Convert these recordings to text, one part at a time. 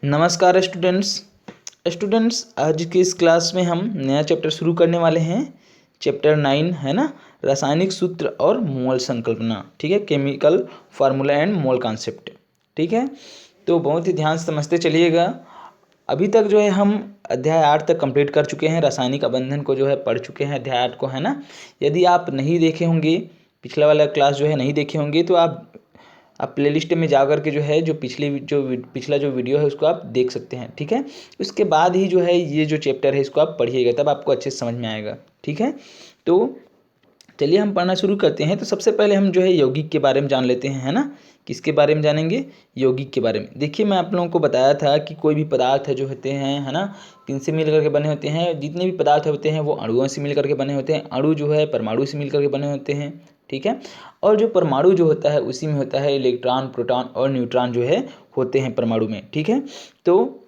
नमस्कार स्टूडेंट्स। आज की इस क्लास में हम नया चैप्टर शुरू करने वाले हैं। चैप्टर 9 है ना, रासायनिक सूत्र और मोल संकल्पना। ठीक है, chemical formula and mole concept. ठीक है, तो बहुत ही ध्यान से समझते चलिएगा। अभी तक जो है हम अध्याय 8 तक कंप्लीट कर चुके हैं, रासायनिक अबंधन को जो है पढ़ चुके हैं, अध्याय 8 को, है ना। यदि आप नहीं देखे होंगे, पिछला वाला क्लास जो है नहीं देखे होंगे, तो आप प्लेलिस्ट में जा कर के जो है पिछला जो वीडियो है उसको आप देख सकते हैं। ठीक है, उसके बाद ही जो है ये जो चैप्टर है इसको आप पढ़िएगा, तब आपको अच्छे से समझ में आएगा। ठीक है, तो चलिए हम पढ़ना शुरू करते हैं। तो सबसे पहले हम जो है यौगिक के बारे में जान लेते हैं, है ना। किसके बारे में जानेंगे? यौगिक के बारे में। देखिए, मैं आप लोगों को बताया था कि कोई भी पदार्थ है जो होते हैं, है ना, किनसे मिल करके बने होते हैं। जितने भी पदार्थ होते हैं वो अणुओं से मिल करके बने होते हैं। अणु जो है परमाणु से मिल करके बने होते हैं। ठीक है, और जो परमाणु जो होता है उसी में होता है इलेक्ट्रॉन, प्रोटॉन और न्यूट्रॉन जो है होते हैं परमाणु में। ठीक है, तो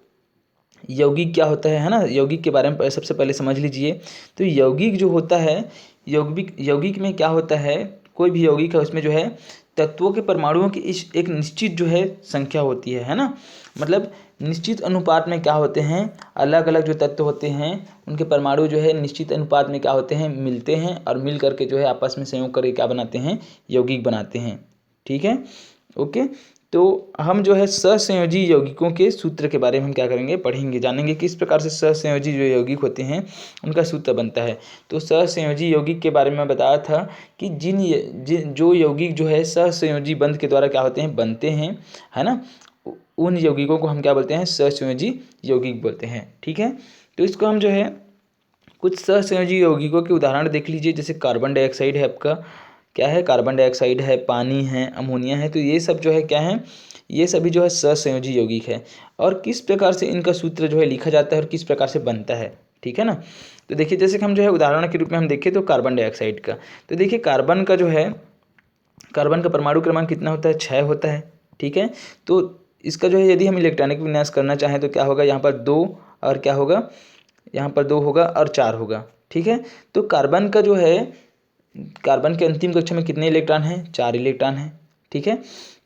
यौगिक क्या होता है ना, यौगिक के बारे में सबसे पहले समझ लीजिए। तो यौगिक जो होता है, यौगिक में क्या होता है, कोई भी यौगिक है उसमें जो है तत्वों के परमाणुओं की इस एक निश्चित जो है संख्या होती है ना। मतलब निश्चित अनुपात में क्या होते हैं, अलग अलग जो तत्व होते हैं उनके परमाणु जो है निश्चित अनुपात में क्या होते हैं, मिलते हैं, और मिल करके जो है आपस में संयोग करके क्या बनाते हैं, यौगिक बनाते हैं। ठीक है, ओके। तो हम जो है सहसंयोजी यौगिकों के सूत्र के बारे में हम क्या करेंगे, पढ़ेंगे, जानेंगे किस प्रकार से सहसंयोजी जो यौगिक होते हैं उनका सूत्र बनता है। तो सहसंयोजी यौगिक के बारे में बताया था कि जिन जो यौगिक जो है सहसंयोजी बंध के द्वारा क्या होते हैं, बनते हैं, है ना, उन यौगिकों को हम क्या बोलते हैं, सहसंयोजी यौगिक बोलते हैं। ठीक है, तो इसको हम जो है कुछ सहसंयोजी यौगिकों के उदाहरण देख लीजिए। जैसे कार्बन डाइऑक्साइड है, आपका क्या है, कार्बन डाइऑक्साइड है, पानी है, अमोनिया है। तो ये सब जो है क्या है, ये सभी जो है सहसंयोजी यौगिक है। और किस प्रकार से इनका सूत्र जो है लिखा जाता है और किस प्रकार से बनता है। ठीक है ना। तो देखिए, जैसे कि हम जो है उदाहरण के रूप में हम देखें तो कार्बन डाइऑक्साइड का, तो देखिए कार्बन का जो है, कार्बन का परमाणु क्रमांक कितना होता है, 6 होता है। ठीक है, तो इसका जो है यदि हम इलेक्ट्रॉनिक विन्यास करना चाहें तो क्या होगा, यहाँ पर 2 और क्या होगा, यहाँ पर 2 होगा और 4 होगा। ठीक है, तो कार्बन का जो है, कार्बन के अंतिम कक्षा में कितने इलेक्ट्रॉन हैं, 4 इलेक्ट्रॉन हैं। ठीक है,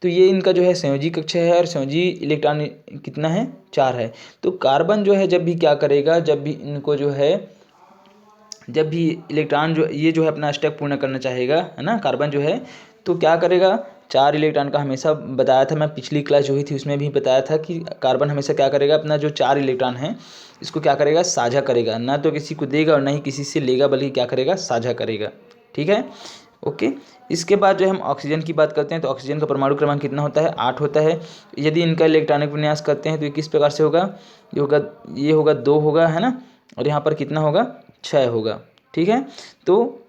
तो ये इनका जो है संयोजी कक्षा है और संयोजी इलेक्ट्रॉन कितना है, 4 है। तो कार्बन जो है जब भी क्या करेगा, जब भी इनको जो है, जब भी इलेक्ट्रॉन जो ये जो है अपना स्टेप पूर्ण करना चाहेगा, है ना, कार्बन जो है, तो क्या करेगा, 4 इलेक्ट्रॉन का हमेशा बताया था, मैं पिछली क्लास जो हुई थी उसमें भी बताया था कि कार्बन हमेशा क्या करेगा, अपना जो 4 इलेक्ट्रॉन है इसको क्या करेगा, साझा करेगा। ना तो किसी को देगा और ना ही किसी से लेगा, बल्कि क्या करेगा, साझा करेगा। ठीक है, ओके। इसके बाद जो हम ऑक्सीजन की बात करते हैं तो ऑक्सीजन का परमाणु क्रमांक कितना होता है, 8 होता है। यदि इनका इलेक्ट्रॉनिक विन्यास करते हैं तो ये किस प्रकार से होगा, ये होगा 2 होगा, है ना, और यहाँ पर कितना होगा, 6 होगा। ठीक है, तो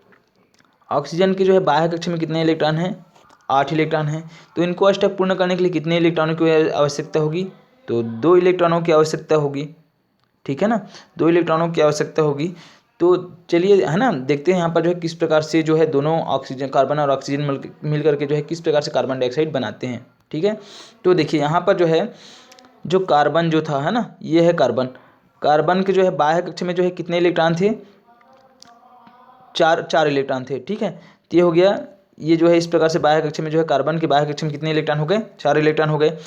ऑक्सीजन के जो है बाह्य कक्षा में कितने इलेक्ट्रॉन हैं, 8 इलेक्ट्रॉन हैं। तो इनको अष्टक पूर्ण करने के लिए कितने इलेक्ट्रॉनों की आवश्यकता होगी, तो 2 इलेक्ट्रॉनों की आवश्यकता होगी। ठीक है ना, 2 इलेक्ट्रॉनों की आवश्यकता होगी। तो चलिए, है ना, देखते हैं यहाँ पर जो है किस प्रकार से जो है दोनों ऑक्सीजन, कार्बन और ऑक्सीजन मिल करके जो है किस प्रकार से कार्बन डाइऑक्साइड बनाते हैं। ठीक है, तो देखिए यहाँ पर जो है, जो कार्बन जो था, है ना, ये है कार्बन। कार्बन के जो है बाह्य कक्षा में जो है कितने इलेक्ट्रॉन थे, 4 इलेक्ट्रॉन थे। ठीक है, तो ये हो गया, ये जो है इस प्रकार से बाह्य कक्षा में जो है, कार्बन के बाह्य कक्षा में कितने इलेक्ट्रॉन हो गए, 4 इलेक्ट्रॉन हो गए।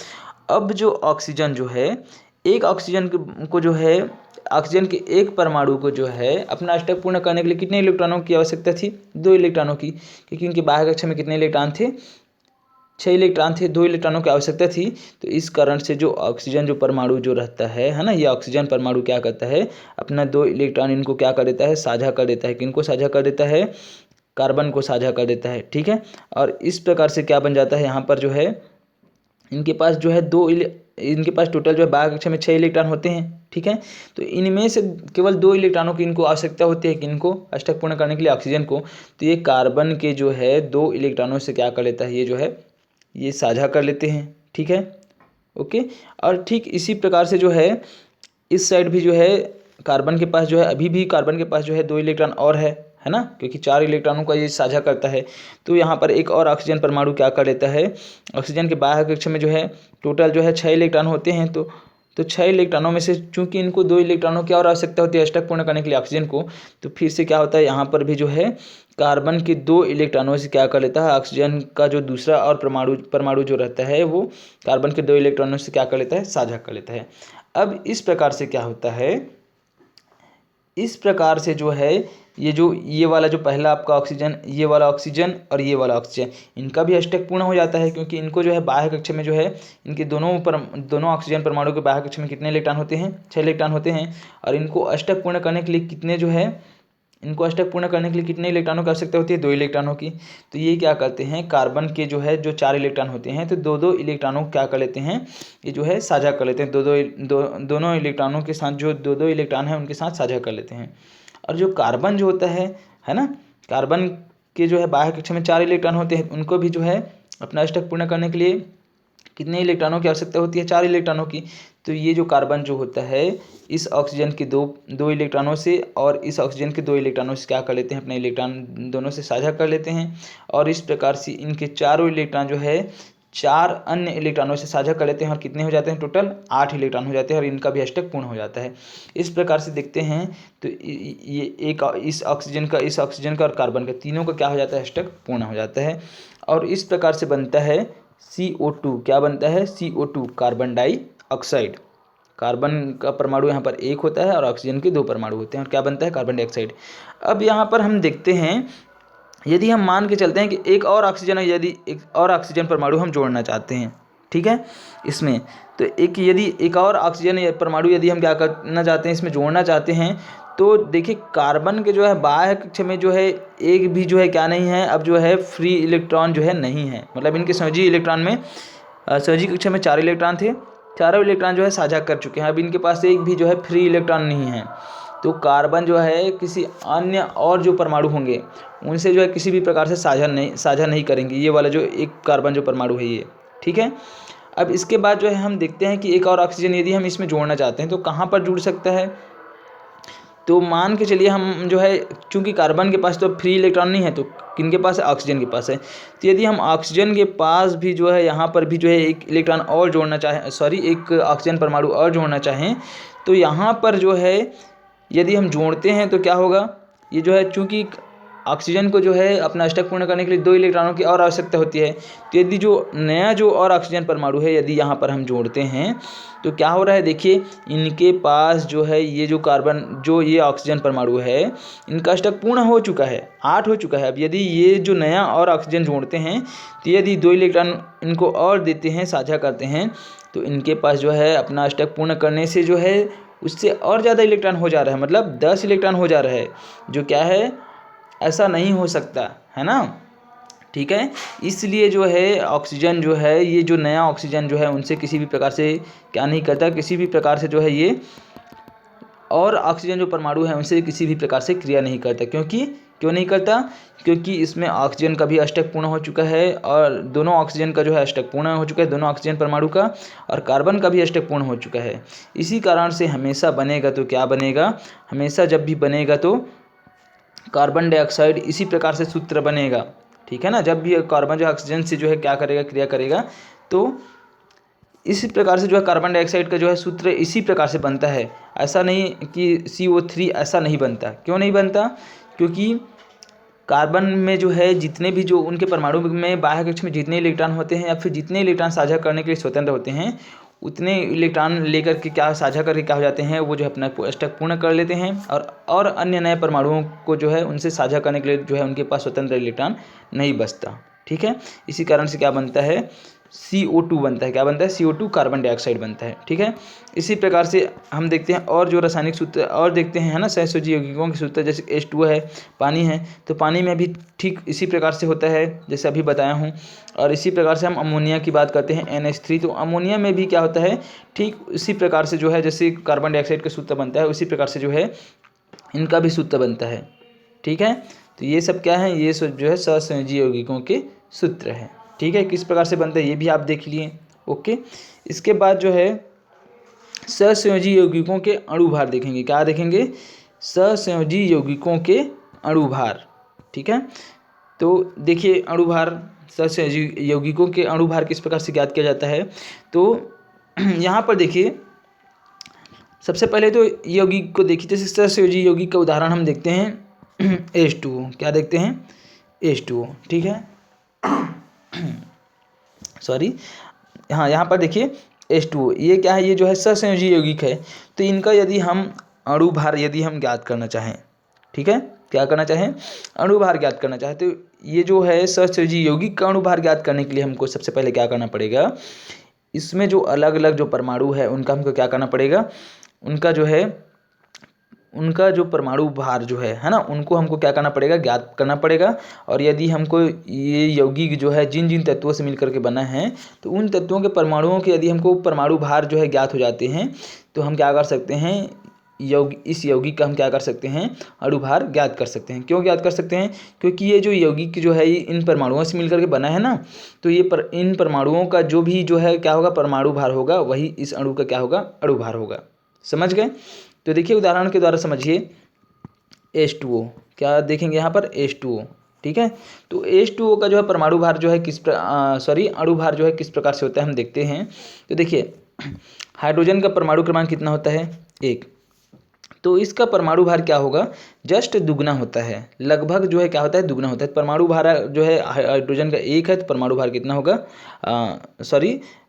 अब जो ऑक्सीजन जो है, एक ऑक्सीजन को जो है, ऑक्सीजन के एक परमाणु को जो है अपना अष्टक पूर्ण करने के लिए कितने इलेक्ट्रॉनों की आवश्यकता थी, 2 इलेक्ट्रॉनों की, क्योंकि उनके बाह्य कक्षा में कितने इलेक्ट्रॉन थे, 6 इलेक्ट्रॉन थे, 2 इलेक्ट्रॉनों की आवश्यकता थी। तो इस कारण से जो ऑक्सीजन जो परमाणु जो रहता है ना, ये ऑक्सीजन परमाणु क्या करता है, अपना 2 इलेक्ट्रॉन इनको क्या कर देता है, साझा कर देता है। किनको साझा कर देता है, कार्बन को साझा कर देता है। ठीक है, और इस प्रकार से क्या बन जाता है, यहाँ पर जो है इनके पास जो है इनके पास टोटल जो है बाह्य कक्षा में 6 इलेक्ट्रॉन होते हैं। ठीक है, तो इनमें से केवल 2 इलेक्ट्रॉनों की इनको आवश्यकता होती है, कि इनको अष्टक पूर्ण करने के लिए, ऑक्सीजन को। तो ये कार्बन के जो है 2 इलेक्ट्रॉनों से क्या कर लेता है, ये जो है ये साझा कर लेते हैं। ठीक है, ओके। और ठीक इसी प्रकार से जो है इस साइड भी जो है कार्बन के पास जो है, अभी भी कार्बन के पास जो है 2 इलेक्ट्रॉन और है ना, क्योंकि 4 इलेक्ट्रॉनों का ये साझा करता है। तो यहाँ पर एक और ऑक्सीजन परमाणु क्या कर लेता है, ऑक्सीजन के बाह्य कक्षा में जो है टोटल जो है 6 इलेक्ट्रॉन होते हैं। तो 6 इलेक्ट्रॉनों में से चूंकि इनको 2 इलेक्ट्रॉनों की और आवश्यकता होती है अष्टक पूर्ण करने के लिए ऑक्सीजन को, तो फिर से क्या होता है, यहाँ पर भी जो है कार्बन के 2 इलेक्ट्रॉनों से क्या कर लेता है, ऑक्सीजन का जो दूसरा और परमाणु जो रहता है वो कार्बन के 2 इलेक्ट्रॉनों से क्या कर लेता है, साझा कर लेता है। अब इस प्रकार से क्या होता है, इस प्रकार से जो है ये वाला जो पहला आपका ऑक्सीजन, ये वाला ऑक्सीजन और ये वाला ऑक्सीजन, इनका भी अष्टक पूर्ण हो जाता है, क्योंकि इनको जो है बाह्य कक्ष में जो है इनके दोनों ऑक्सीजन परमाणु के बाह्य कक्ष में कितने इलेक्ट्रॉन होते हैं, 6 इलेक्ट्रॉन होते हैं। और इनको अष्टक पूर्ण करने के लिए इनको अष्टक पूर्ण करने के लिए कितने इलेक्ट्रॉनों की आवश्यकता होती है, 2 इलेक्ट्रॉनों की। तो ये क्या करते हैं, कार्बन के जो है जो 4 इलेक्ट्रॉन होते हैं तो 2-2 इलेक्ट्रॉनों को क्या कर लेते हैं, ये जो है साझा कर लेते हैं, दोनों इलेक्ट्रॉनों के साथ जो 2-2 इलेक्ट्रॉन हैं उनके साथ साझा कर लेते हैं। और जो कार्बन जो होता है ना, कार्बन के जो है बाह्य कक्ष में 4 इलेक्ट्रॉन होते हैं, उनको भी जो है अपना अष्टक पूर्ण करने के लिए कितने इलेक्ट्रॉनों की आवश्यकता होती है, 4 इलेक्ट्रॉनों की। तो ये जो कार्बन जो होता है इस ऑक्सीजन के दो इलेक्ट्रॉनों से और इस ऑक्सीजन के 2 इलेक्ट्रॉनों से क्या कर लेते हैं, अपने इलेक्ट्रॉन दोनों से साझा कर लेते हैं। और इस प्रकार से इनके चारों इलेक्ट्रॉन जो है 4 अन्य इलेक्ट्रॉनों से साझा कर लेते हैं और कितने हो जाते हैं, टोटल 8 इलेक्ट्रॉन हो जाते हैं और इनका भी अष्टक पूर्ण हो जाता है। इस प्रकार से देखते हैं तो ये एक इस ऑक्सीजन का और कार्बन का, तीनों का क्या हो जाता है, अष्टक पूर्ण हो जाता है। और इस प्रकार से बनता है CO2। क्या बनता है, CO2 कार्बन डाइऑक्साइड। कार्बन का परमाणु यहाँ पर 1 होता है और ऑक्सीजन के 2 परमाणु होते हैं और क्या बनता है, कार्बन डाइऑक्साइड। अब यहाँ पर हम देखते हैं, यदि हम मान के चलते हैं कि एक और ऑक्सीजन परमाणु हम जोड़ना चाहते हैं, ठीक है, इसमें तो एक और ऑक्सीजन परमाणु यदि हम क्या करना चाहते हैं, इसमें जोड़ना चाहते हैं, तो देखिए कार्बन के जो है बाह्य कक्ष में जो है एक भी जो है क्या नहीं है, अब जो है फ्री इलेक्ट्रॉन जो है नहीं है, मतलब इनके संयोजी इलेक्ट्रॉन में संयोजी कक्ष में 4 इलेक्ट्रॉन थे, चारों इलेक्ट्रॉन जो है साझा कर चुके हैं, अब इनके पास एक भी जो है फ्री इलेक्ट्रॉन नहीं है। तो कार्बन जो है किसी अन्य और जो परमाणु होंगे उनसे जो है किसी भी प्रकार से साझा नहीं करेंगे, ये वाला जो एक कार्बन जो परमाणु है ये, ठीक है। अब इसके बाद जो है हम देखते हैं कि एक और ऑक्सीजन यदि हम इसमें जोड़ना चाहते हैं तो कहाँ पर जुड़ सकता है। तो मान के चलिए हम जो है, चूंकि कार्बन के पास तो फ्री इलेक्ट्रॉन नहीं है, तो किनके पास है, ऑक्सीजन के पास है। तो यदि हम ऑक्सीजन के पास भी जो है यहाँ पर भी जो है एक इलेक्ट्रॉन और जोड़ना चाहें, एक ऑक्सीजन परमाणु और जोड़ना चाहें, तो यहाँ पर जो है यदि हम जोड़ते हैं तो क्या होगा, ये जो है चूँकि ऑक्सीजन को जो है अपना अष्टक पूर्ण करने के लिए 2 इलेक्ट्रॉनों की और आवश्यकता होती है, तो यदि जो नया जो और ऑक्सीजन परमाणु है यदि यहाँ पर हम जोड़ते हैं तो क्या हो रहा है, देखिए इनके पास जो है ये ऑक्सीजन परमाणु है, इनका अष्टक पूर्ण हो चुका है, 8 हो चुका है। अब यदि ये जो नया और ऑक्सीजन जोड़ते हैं तो यदि 2 इलेक्ट्रॉन इनको और देते हैं, साझा करते हैं, तो इनके पास जो है अपना अष्टक पूर्ण करने से जो है उससे और ज़्यादा इलेक्ट्रॉन हो जा रहा है, मतलब 10 इलेक्ट्रॉन हो जा रहा है, जो क्या है, ऐसा नहीं हो सकता है ना, ठीक है। इसलिए जो है ऑक्सीजन जो है, ये जो नया ऑक्सीजन जो है उनसे किसी भी प्रकार से क्या नहीं करता, किसी भी प्रकार से जो है ये और ऑक्सीजन जो परमाणु है उनसे किसी भी प्रकार से क्रिया नहीं करता। क्यों नहीं करता, क्योंकि इसमें ऑक्सीजन का भी अष्टक पूर्ण हो चुका है और दोनों ऑक्सीजन का जो है अष्टक पूर्ण हो चुका है, दोनों ऑक्सीजन परमाणु का, और कार्बन का भी अष्टक पूर्ण हो चुका है। इसी कारण से हमेशा बनेगा तो क्या बनेगा, हमेशा जब भी बनेगा तो कार्बन डाइऑक्साइड इसी प्रकार से सूत्र बनेगा, ठीक है ना। जब भी कार्बन जो ऑक्सीजन से जो है क्या करेगा, क्रिया करेगा, तो इसी प्रकार से जो है कार्बन डाइऑक्साइड का जो है सूत्र इसी प्रकार से बनता है। ऐसा नहीं कि CO3 ऐसा नहीं बनता। क्यों नहीं बनता, क्योंकि कार्बन में जो है जितने भी जो उनके परमाणु में बाह्य कक्ष में जितने इलेक्ट्रॉन होते हैं या फिर जितने इलेक्ट्रॉन साझा करने के लिए स्वतंत्र होते हैं, उतने इलेक्ट्रॉन लेकर के क्या साझा करके क्या हो जाते हैं, वो जो है अपना अष्टक पूर्ण कर लेते हैं और अन्य नए परमाणुओं को जो है उनसे साझा करने के लिए जो है उनके पास स्वतंत्र इलेक्ट्रॉन नहीं बचता, ठीक है। इसी कारण से क्या बनता है, CO2 बनता है। क्या बनता है, CO2 कार्बन डाइऑक्साइड बनता है, ठीक है। इसी प्रकार से हम देखते हैं और जो रासायनिक सूत्र और देखते हैं, है ना, सहसंयोजी यौगिकों के सूत्र, जैसे H2O है, पानी है, तो पानी में भी ठीक इसी प्रकार से होता है जैसे अभी बताया हूँ। और इसी प्रकार से हम अमोनिया की बात करते हैं, NH3, तो अमोनिया में भी क्या होता है, ठीक इसी प्रकार से जो है जैसे कार्बन डाइऑक्साइड का सूत्र बनता है उसी प्रकार से जो है इनका भी सूत्र बनता है, ठीक है। तो ये सब क्या है, ये सब जो है सहसंयोजी यौगिकों के सूत्र है, ठीक है। किस प्रकार से बनता है ये भी आप देख लिए, ओके। इसके बाद जो है सहसंयोजी यौगिकों के अणुभार देखेंगे। क्या देखेंगे, सहसंयोजी यौगिकों के अणुभार, ठीक है। तो देखिए अणुभार, सहसंयोजी यौगिकों के अणुभार किस प्रकार से ज्ञात किया जाता है। तो यहाँ पर देखिए सबसे पहले तो यौगिक को देखिए, जैसे सहसंयोजी यौगिक का उदाहरण हम देखते हैं, H2O, क्या देखते हैं H2O, ठीक है। सॉरी, हाँ यहाँ पर देखिए H2O, ये क्या है, ये जो है सहसंयोजी यौगिक है। तो इनका यदि हम अणु भार यदि हम ज्ञात करना चाहें, ठीक है, क्या करना चाहें, अणु भार ज्ञात करना चाहें, तो ये जो है सहसंयोजी यौगिक का अणु भार ज्ञात करने के लिए हमको सबसे पहले क्या करना पड़ेगा, इसमें जो अलग अलग जो परमाणु है उनका हमको क्या करना पड़ेगा, उनका जो है उनका जो परमाणु भार जो है ना, उनको हमको क्या करना पड़ेगा, ज्ञात करना पड़ेगा। और यदि हमको ये यौगिक जो है जिन जिन तत्वों से मिलकर के बना है, तो उन तत्वों के परमाणुओं के यदि हमको परमाणु भार जो है ज्ञात हो जाते हैं, तो हम क्या कर सकते हैं, इस यौगिक का हम क्या कर सकते हैं, अणु भार ज्ञात कर सकते हैं। क्यों ज्ञात कर सकते हैं, क्योंकि ये जो यौगिक जो है ये इन परमाणुओं से मिलकर के बना है ना, तो ये इन परमाणुओं का जो भी जो है क्या होगा, परमाणु भार होगा, वही इस अणु का क्या होगा, अणु भार होगा। समझ गए। तो देखिए उदाहरण के द्वारा समझिए, H2O, क्या देखेंगे यहाँ पर H2O, ठीक है। तो H2O का जो है परमाणु भार जो है अणु भार जो है किस प्रकार से होता है हम देखते हैं। तो देखिए हाइड्रोजन का परमाणु क्रमांक कितना होता है, 1, तो इसका परमाणु भार क्या होगा, जस्ट दुगना होता है, लगभग जो है क्या होता है, दुगना होता है। परमाणु भार जो है हाइड्रोजन का 1 है, तो परमाणु भार कितना होगा,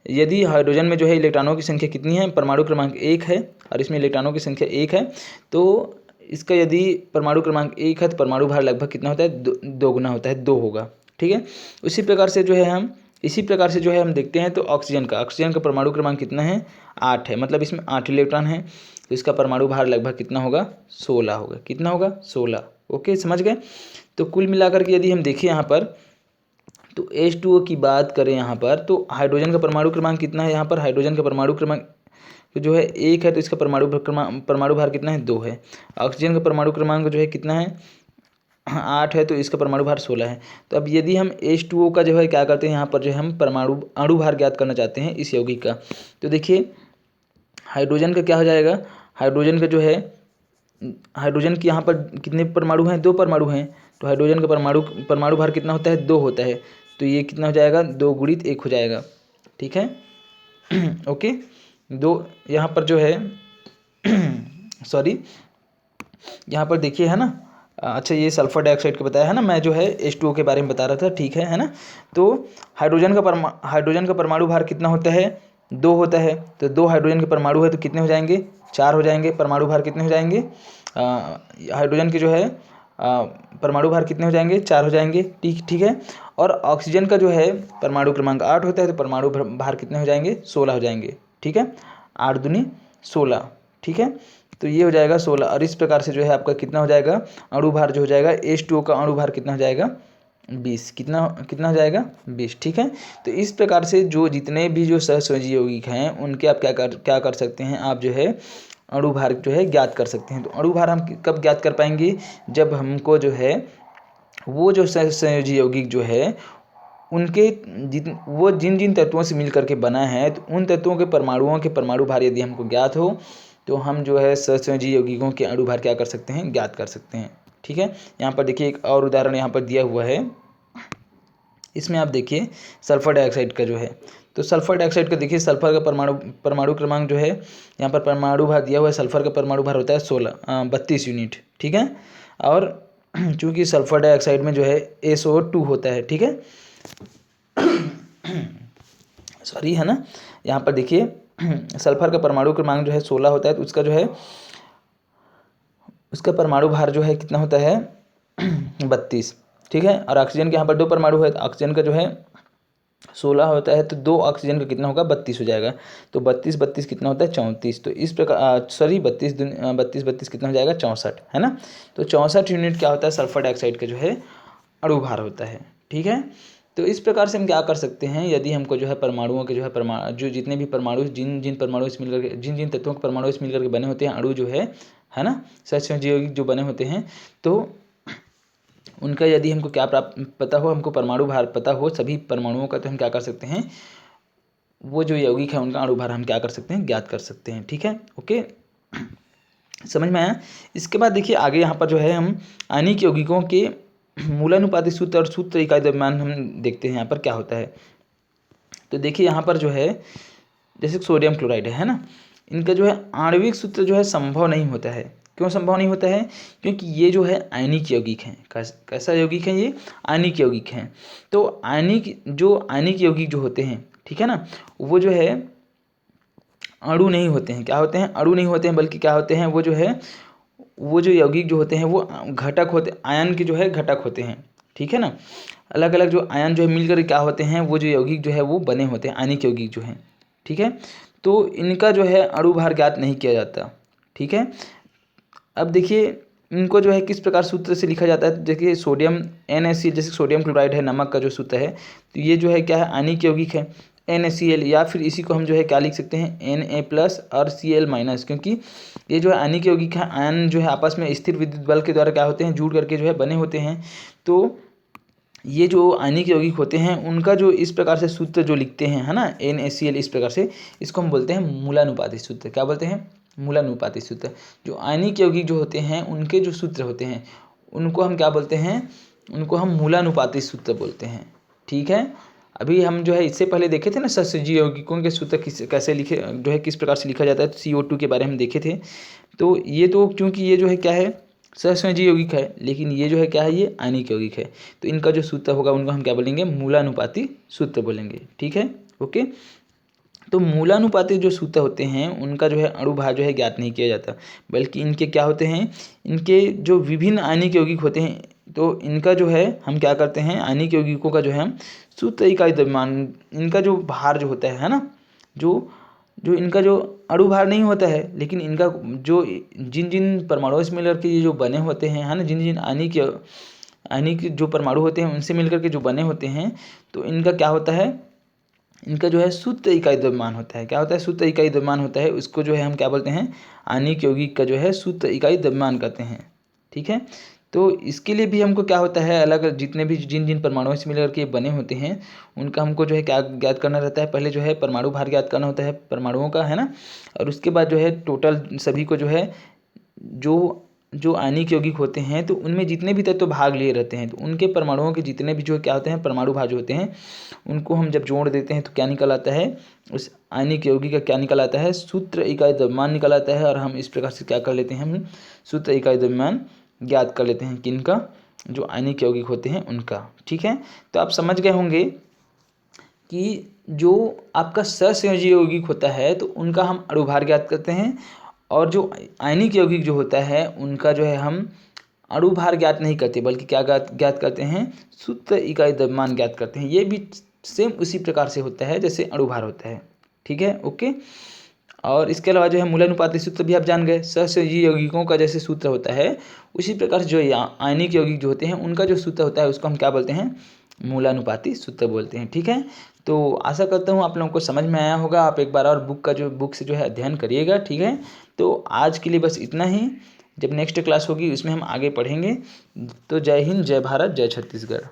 यदि हाइड्रोजन में जो है इलेक्ट्रॉनों की संख्या कितनी है, परमाणु क्रमांक 1 है, और इसमें इलेक्ट्रॉनों की संख्या 1 है, तो इसका यदि परमाणु क्रमांक 1 है तो परमाणु भार लगभग कितना होता है, दोगुना होता है, 2 होगा, ठीक है। इसी प्रकार से जो है हम देखते हैं, तो ऑक्सीजन का परमाणु क्रमांक कितना है, 8 है, मतलब इसमें 8 इलेक्ट्रॉन है, तो इसका परमाणु भार लगभग कितना होगा, 16 होगा। कितना होगा, 16। ओके, समझ गए। तो कुल मिलाकर के यदि हम देखें यहाँ पर, तो H2O की बात करें यहाँ पर, तो हाइड्रोजन का परमाणु क्रमांक कितना है, यहाँ पर हाइड्रोजन का परमाणु क्रमांक जो है 1 है, तो इसका परमाणु भार कितना है, 2 है। ऑक्सीजन का परमाणु क्रमांक जो है कितना है, 8 है, तो इसका परमाणु भार 16 है। तो अब यदि हम H2O का जो है क्या करते हैं, यहाँ पर जो है हम अणु भार ज्ञात करना चाहते हैं इस यौगिक का। तो देखिए हाइड्रोजन का क्या हो जाएगा, हाइड्रोजन का जो है, हाइड्रोजन के यहाँ पर कितने परमाणु हैं, 2 परमाणु हैं, तो हाइड्रोजन का परमाणु भार कितना होता है, 2 होता है, तो ये कितना हो जाएगा, 2 गुणित 1 हो जाएगा, ठीक है। ओके, 2 यहाँ पर जो है सॉरी, यहाँ पर देखिए है ना, अच्छा ये सल्फर डाइऑक्साइड का बताया है ना, मैं जो है H2O के बारे में बता रहा था, ठीक है ना। तो हाइड्रोजन का परमाणु भार कितना होता है, 2 होता है, तो 2 हाइड्रोजन के परमाणु है, तो कितने हो जाएंगे, 4 हो जाएंगे। परमाणु भार कितने हो जाएंगे, हाइड्रोजन के जो है परमाणु भार कितने हो जाएंगे, 4 हो जाएंगे, ठीक है। और ऑक्सीजन का जो है परमाणु क्रमांक 8 होता है, तो परमाणु भार कितने हो जाएंगे, 16 हो जाएंगे, ठीक है। 8 दूनी 16, ठीक है। तो ये हो जाएगा 16, और इस प्रकार से जो है आपका कितना हो जाएगा, अणु भार जो हो जाएगा, H2O का अणु भार कितना हो जाएगा, 20। कितना हो जाएगा, 20, ठीक है। तो इस प्रकार से जो जितने भी जो सहसंयोजी यौगिक हैं उनके आप क्या कर सकते हैं, आप जो है अणु भार जो है ज्ञात कर सकते हैं। तो अणु भार हम कब ज्ञात कर पाएंगे, जब हमको जो है वो जो सहसंयोजी यौगिक जो है उनके वो जिन जिन तत्वों से मिल करके बना है, तो उन तत्वों के परमाणुओं के परमाणु भार यदि हमको ज्ञात हो, तो हम जो है सहसंयोजी यौगिकों के अणु भार क्या कर सकते हैं, ज्ञात कर सकते हैं, ठीक है। यहाँ पर देखिए एक और उदाहरण यहाँ पर दिया हुआ है, इसमें आप देखिए सल्फर डाइऑक्साइड का जो है, तो सल्फर डाइऑक्साइड का देखिए, सल्फर का परमाणु क्रमांक जो है, यहाँ पर परमाणु भार दिया हुआ है, सल्फर का परमाणु भार होता है 32 यूनिट, ठीक है। और चूँकि सल्फर डाइऑक्साइड में जो है SO2 होता है, ठीक है, सॉरी है ना। यहाँ पर देखिए सल्फर का परमाणु क्रमांक जो है 16 होता है, तो उसका जो है उसका परमाणु भार जो है कितना होता है 32, ठीक है। और ऑक्सीजन के यहाँ पर 2 परमाणु है, तो ऑक्सीजन का जो है 16 होता है, तो 2 ऑक्सीजन का कितना होगा, 32 हो जाएगा। तो 32 कितना होता है, 34। तो इस प्रकार 32 कितना हो जाएगा, 64, है ना। तो 64 यूनिट क्या होता है, सल्फर डाइऑक्साइड का जो है अणु भार होता है, ठीक है। तो इस प्रकार से हम क्या कर सकते हैं, यदि हमको जो है परमाणुओं के जो है जो जितने भी परमाणु जिन जिन परमाणु से मिलकर जिन जिन तत्वों के परमाणु से मिलकर के बने होते हैं अणु जो है ना, सहसंयोजी यौगिक जो बने होते हैं, तो उनका यदि हमको क्या पता हो, हमको परमाणु भार पता हो सभी परमाणुओं का, तो हम क्या कर सकते हैं, वो जो यौगिक है उनका अणु भार हम क्या कर सकते हैं, ज्ञात कर सकते हैं, ठीक है। ओके, समझ में आया। इसके बाद देखिए आगे यहाँ पर जो है हम आयनिक यौगिकों के मूलानुपाती सूत्र और सूत्र इकाई द्रव्यमान हम देखते हैं यहाँ पर क्या होता है। तो देखिए यहाँ पर जो है जैसे सोडियम क्लोराइड है ना, इनका जो है आणविक सूत्र जो है संभव नहीं होता है। क्यों संभव नहीं होता है? क्योंकि ये जो है आयनिक यौगिक हैं। कैसा यौगिक है ये? आयनिक यौगिक हैं। तो आयनिक यौगिक जो होते हैं, ठीक है ना, वो जो है अणु नहीं होते हैं। क्या होते हैं? अणु नहीं होते हैं, बल्कि क्या होते हैं, वो जो यौगिक जो होते हैं वो घटक होते, आयन के जो है घटक होते हैं, ठीक है ना। अलग अलग जो आयन जो है मिलकर क्या होते हैं, वो जो यौगिक जो है वो बने होते हैं, आयनिक यौगिक जो हैं, ठीक है। तो इनका जो है अणु भार ज्ञात नहीं किया जाता, ठीक है। अब देखिए इनको जो है किस प्रकार सूत्र से लिखा जाता है। देखिए सोडियम NaCl, जैसे सोडियम क्लोराइड है, नमक का जो सूत्र है, तो ये जो है क्या है, आयनिक यौगिक है NaCl, या फिर इसी को हम जो है क्या लिख सकते हैं, Na+ और Cl-, क्योंकि ये जो है आयनिक यौगिक है, आयन जो है आपस में स्थिर विद्युत बल के द्वारा क्या होते हैं, जुड़ करके जो है बने होते हैं। तो ये जो आयनिक यौगिक होते हैं उनका जो इस प्रकार से सूत्र जो लिखते हैं, है ना, NaCl, इस प्रकार से, इसको हम बोलते हैं मूलानुपाती सूत्र। क्या बोलते हैं? मूलानुपाती सूत्र। जो आयनिक यौगिक जो होते हैं उनके जो सूत्र होते हैं उनको हम क्या बोलते हैं? उनको हम मूलानुपाती सूत्र बोलते हैं, ठीक है। अभी हम जो है इससे पहले देखे थे ना सहसंयोजी यौगिकों के सूत्र कैसे लिखे, जो है किस प्रकार से लिखा जाता है, CO2 के बारे में देखे थे। तो ये तो क्योंकि ये जो है क्या है, सहसंयोजी यौगिक है, लेकिन ये जो है क्या है, ये आयनिक यौगिक है। तो इनका जो सूत्र होगा उनको हम क्या बोलेंगे? मूलानुपाती सूत्र बोलेंगे, ठीक है, ओके। तो मूलानुपाती जो सूत्र होते हैं उनका जो है अणु भार जो है ज्ञात नहीं किया जाता, बल्कि इनके क्या होते हैं, इनके जो विभिन्न आयनिक यौगिक होते हैं, तो इनका जो है हम क्या करते हैं, आयनिक यौगिकों का जो है हम सूत्र इकाई द्रव्यमान, इनका जो भार जो होता है ना, जो जो इनका जो अणु भार नहीं होता है, लेकिन इनका जो जिन जिन परमाणुओं से मिलकर के ये जो बने होते हैं, है ना, जिन जिन आयनिक जो परमाणु होते हैं उनसे मिलकर के जो बने होते हैं, तो इनका क्या होता है, इनका जो है सूत्र इकाई द्रव्यमान होता है। क्या होता है? सूत्र इकाई द्रव्यमान होता है। उसको जो है हम क्या बोलते हैं, आयनिक यौगिक का जो है सूत्र इकाई द्रव्यमान कहते हैं, ठीक है। तो इसके लिए भी हमको क्या होता है, अलग जितने भी जिन जिन परमाणुओं से मिलकर के बने होते हैं उनका हमको जो है क्या ज्ञात करना रहता है, पहले जो है परमाणु भार ज्ञात करना होता है परमाणुओं का, है ना, और उसके बाद जो है टोटल सभी को जो है जो आयनिक यौगिक होते हैं तो उनमें जितने भी तत्व भाग लिए रहते हैं तो उनके परमाणुओं के जितने भी जो क्या होते हैं, परमाणु भार जो होते हैं, उनको हम जब जोड़ देते हैं तो क्या निकल आता है, उस आयनिक यौगिक का क्या निकल आता है, सूत्र इकाई द्रव्यमान निकल आता है। और हम इस प्रकार से क्या कर लेते हैं, हम सूत्र इकाई द्रव्यमान ज्ञात कर लेते हैं किनका, जो आयनिक यौगिक होते हैं उनका, ठीक है। तो आप समझ गए होंगे कि जो आपका सहसंयोजी यौगिक होता है तो उनका हम अणु भार ज्ञात करते हैं, और जो आयनिक यौगिक जो होता है उनका जो है हम अणु भार ज्ञात नहीं करते, बल्कि क्या ज्ञात करते हैं, सूत्र इकाई द्रव्यमान ज्ञात करते हैं। ये भी सेम उसी प्रकार से होता है जैसे अणु भार होता है, ठीक है, ओके। और इसके अलावा जो है मूलानुपाती सूत्र भी आप जान गए। सहसंयोजी यौगिकों का जैसे सूत्र होता है उसी प्रकार से जो आयनिक यौगिक जो होते हैं उनका जो सूत्र होता है उसको हम क्या बोलते हैं, मूलानुपाती सूत्र बोलते हैं, ठीक है। तो आशा करता हूँ आप लोगों को समझ में आया होगा। आप एक बार और बुक से जो है अध्ययन करिएगा, ठीक है। तो आज के लिए बस इतना ही। जब नेक्स्ट क्लास होगी उसमें हम आगे पढ़ेंगे। तो जय हिंद, जय भारत, जय छत्तीसगढ़।